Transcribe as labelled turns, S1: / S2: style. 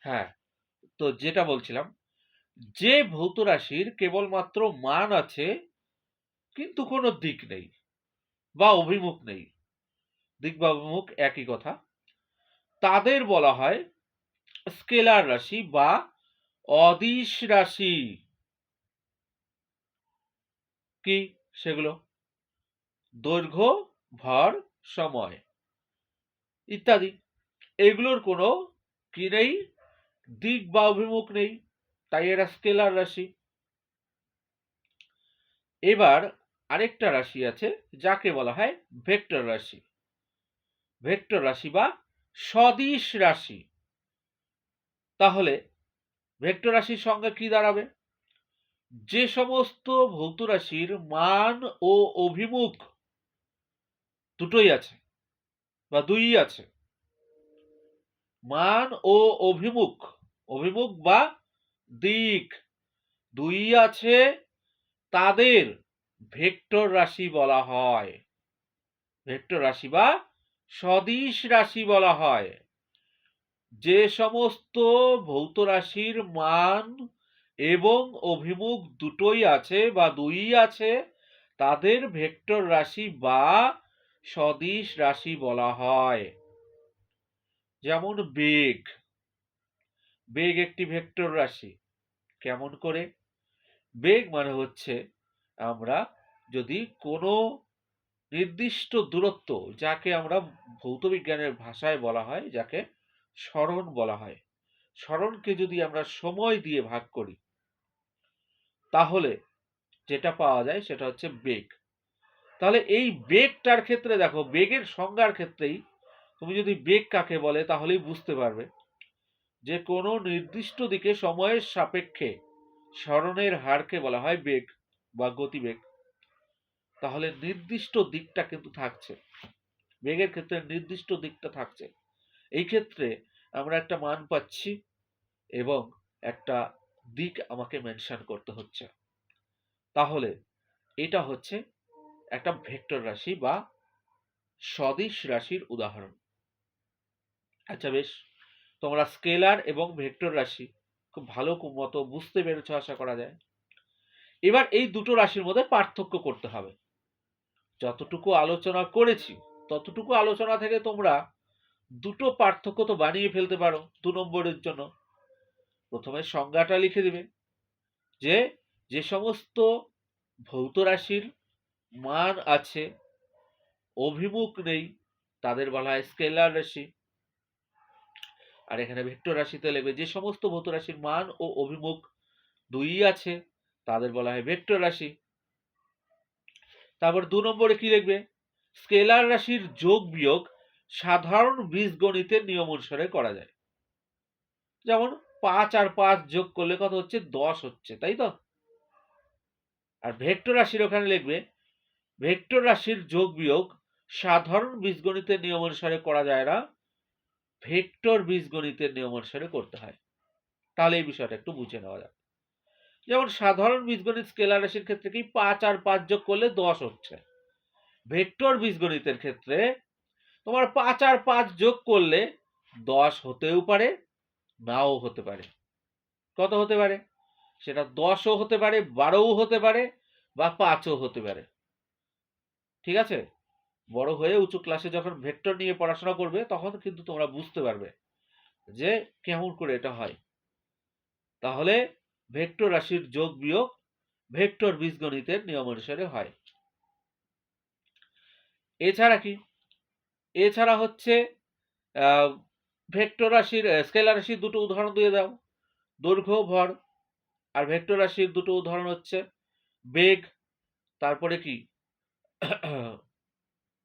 S1: হ্যাঁ, তো যেটা বলছিলাম, যে ভৌত রাশির কেবলমাত্র মান আছে কিন্তু কোনো দিক নেই বা অভিমুখ নেই, দিক বা অভিমুখ একই কথা, তাদের বলা হয় স্কেলার রাশি বা অদিশ রাশি। কি সেগুলো? দৈর্ঘ্য, ভর, সময় ইত্যাদি। এগুলোর কোনো কি নেই, দিক বা অভিমুখ নেই, তাই এরা স্কেলার রাশি। এবার আরেকটা রাশি আছে যাকে বলা হয় ভেক্টর রাশি। ভেক্টর রাশি বা সদিশ রাশি। তাহলে ভেক্টর রাশির সংজ্ঞা কি দাঁড়াবে? যে সমস্ত ভৌত রাশির মান ও অভিমুখ দুটোই আছে বা দুইই আছে, মান ও অভিমুখ, অভিমুখ বা দিক দুই আছে, তাদের ভেক্টর রাশি বলা হয়। ভেক্টর রাশি বা সদিশ রাশি বলা হয়। যে সমস্ত ভৌত রাশির মান এবং অভিমুখ দুটোই আছে বা দুই আছে, তাদের ভেক্টর রাশি বা সদিশ রাশি বলা হয়। যেমন বেগ, বেগ একটি ভেক্টর রাশি। কেমন করে? বেগ মানে হচ্ছে, আমরা যদি কোনো নির্দিষ্ট দূরত্ব, যাকে আমরা ভৌতবিজ্ঞানের ভাষায় বলা হয়, যাকে সরণ বলা হয়, সরণকে যদি আমরা সময় দিয়ে ভাগ করি, তাহলে যেটা পাওয়া যায় সেটা হচ্ছে বেগ। তাহলে এই বেগটার ক্ষেত্রে দেখো, বেগের সংজ্ঞার ক্ষেত্রেই তুমি যদি বেগ কাকে বলে তাহলেই বুঝতে পারবে যে কোনো নির্দিষ্ট দিকে সময়ের সাপেক্ষে সরণের হারকে বলা হয় বেগ বা গতিবেগ। তাহলে নির্দিষ্ট দিকটা কিন্তু থাকছে, বেগের ক্ষেত্রে নির্দিষ্ট দিকটা থাকছে। এই ক্ষেত্রে আমরা একটা মান পাচ্ছি এবং একটা দিক আমাকে মেনশন করতে হচ্ছে। তাহলে এটা হচ্ছে একটা ভেক্টর রাশি বা সদিশ রাশির উদাহরণ। আচ্ছা বেশ, তোমরা স্কেলার এবং ভেক্টর রাশি খুব ভালো মতো বুঝতে পেরেছো আশা করা যায়। এবার এই দুটো রাশির মধ্যে পার্থক্য করতে হবে। যতটুকু আলোচনা করেছি ততটুকু আলোচনা থেকে তোমরা দুটো পার্থক্য তো বানিয়ে ফেলতে পারো 2 নম্বরের জন্য। প্রথমে সংজ্ঞাটা লিখে দিবে যে যে সমস্ত ভৌত রাশির মান আছে, অভিমুখ নেই, তাদের বলা হয় স্কেলার রাশি। আর এখানে ভেক্টর রাশিতে লিখবে যে সমস্ত ভৌত রাশির মান ও অভিমুখ দুই আছে, তাদের বলা হয় ভেক্টর রাশি। তারপর 2 নম্বরে কি লিখবে? স্কেলার রাশির যোগ বিয়োগ সাধারণ বীজগণিতের নিয়ম অনুসারে করা যায়। যেমন 5 আর 5 যোগ করলে কত হচ্ছে? 10 হচ্ছে, তাই তো? আর ভেক্টর রাশির ওখানে লিখবে ভেক্টর রাশির যোগ বিয়োগ সাধারণ বীজগণিতের নিয়ম অনুসারে করা যায় না, ভেক্টর বীজগণিতের নিয়ম অনুসারে করতে হয়। তাহলে এই বিষয়টা একটু বুঝে নেওয়া যাক। যেমন সাধারণ বীজগণিত স্কেলার রাশির ক্ষেত্রে কি 5 আর 5 যোগ করলে 10 হচ্ছে। ভেক্টর বীজগণিতের ক্ষেত্রে তোমার 5 আর 5 যোগ করলে 10 হতেও পারে, নাও হতে পারে। কত হতে পারে? সেটা 10ও হতে পারে, 12ও হতে পারে বা 5ও হতে পারে। ঠিক আছে? বড় হয়ে উঁচু ক্লাসে যখন ভেক্টর নিয়ে পড়াশোনা করবে তখন কিন্তু তোমরা বুঝতে পারবে যে কেমন করে এটা হয়। তাহলে ভেক্টর রাশির যোগ বিয়োগ ভেক্টর বীজগণিতের নিয়ম অনুসারে হয়। এছাড়া কি? এছাড়া হচ্ছে ভেক্টর রাশির স্কেলার রাশির দুটো উদাহরণ দিয়ে দাও। দৈর্ঘ্য, ভর। আর ভেক্টর রাশির দুটো উদাহরণ হচ্ছে বেগ, তারপরে কি